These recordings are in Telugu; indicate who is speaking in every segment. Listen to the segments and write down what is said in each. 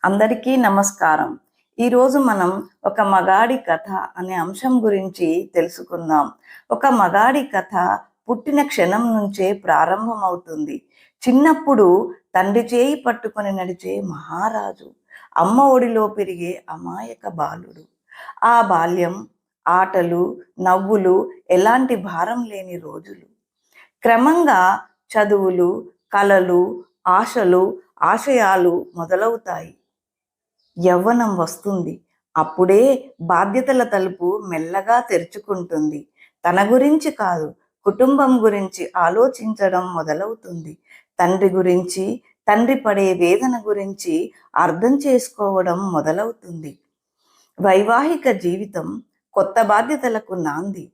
Speaker 1: అందరికీ నమస్కారం. ఈరోజు మనం ఒక మగాడి కథ అనే అంశం గురించి తెలుసుకుందాం. ఒక మగాడి కథ పుట్టిన క్షణం నుంచే ప్రారంభమవుతుంది. చిన్నప్పుడు తండ్రి చేయి పట్టుకొని నడిచే మహారాజు, అమ్మ ఒడిలో పెరిగే అమాయక బాలుడు. ఆ బాల్యం, ఆటలు, నవ్వులు ఎలాంటి భారం లేని రోజులు. క్రమంగా చదువులు, కలలు, ఆశలు, ఆశయాలు మొదలవుతాయి. యవ్వనం వస్తుంది. అప్పుడే బాధ్యతల తలుపు మెల్లగా తెరుచుకుంటుంది. తన గురించి కాదు, కుటుంబం గురించి ఆలోచించడం మొదలవుతుంది. తండ్రి గురించి, తండ్రి పడే వేదన గురించి అర్థం చేసుకోవడం మొదలవుతుంది. వైవాహిక జీవితం కొత్త బాధ్యతలకు నాంది.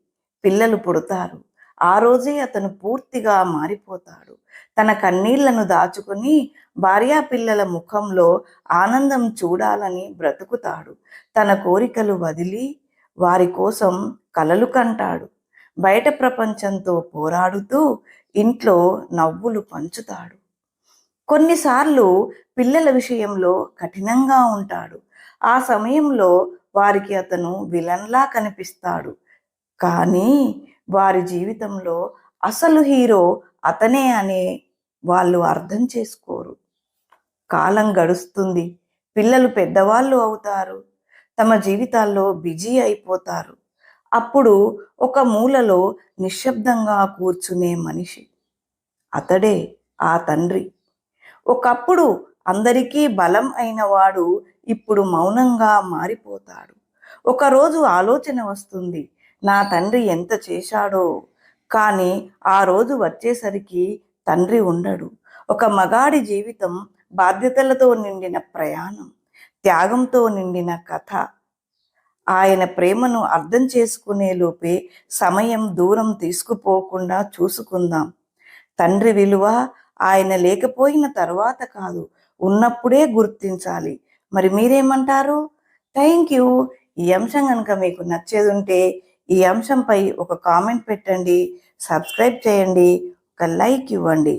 Speaker 1: పిల్లలు పుడతారు. ఆ రోజే అతను పూర్తిగా మారిపోతాడు. తన కన్నీళ్లను దాచుకుని భార్యా పిల్లల ముఖంలో ఆనందం చూడాలని బ్రతుకుతాడు. తన కోరికలు వదిలి వారి కోసం కలలు కంటాడు. బయట ప్రపంచంతో పోరాడుతూ ఇంట్లో నవ్వులు పంచుతాడు. కొన్నిసార్లు పిల్లల విషయంలో కఠినంగా ఉంటాడు. ఆ సమయంలో వారికి అతను విలన్లా కనిపిస్తాడు. కానీ వారి జీవితంలో అసలు హీరో అతనే అనే వాళ్ళు అర్థం చేసుకోరు. కాలం గడుస్తుంది. పిల్లలు పెద్దవాళ్ళు అవుతారు. తమ జీవితాల్లో బిజీ అయిపోతారు. అప్పుడు ఒక మూలలో నిశ్శబ్దంగా కూర్చునే మనిషి, అతడే ఆ తండ్రి. ఒకప్పుడు అందరికీ బలం అయిన వాడు ఇప్పుడు మౌనంగా మారిపోతాడు. ఒకరోజు ఆలోచన వస్తుంది, నా తండ్రి ఎంత చేశాడో. కానీ ఆ రోజు వచ్చేసరికి తండ్రి ఉండడు. ఒక మగాడి జీవితం బాధ్యతలతో నిండిన ప్రయాణం, త్యాగంతో నిండిన కథ. ఆయన ప్రేమను అర్థం చేసుకునే లోపే సమయం దూరం తీసుకుపోకుండా చూసుకుందాం. తండ్రి విలువ ఆయన లేకపోయిన తర్వాత కాదు, ఉన్నప్పుడే గుర్తించాలి. మరి మీరేమంటారు? Thank you. ఈ అంశం కనుక మీకు నచ్చేది ఉంటే ఈ అంశంపై ఒక కామెంట్ పెట్టండి, సబ్స్క్రైబ్ చేయండి, ఒక లైక్ ఇవ్వండి.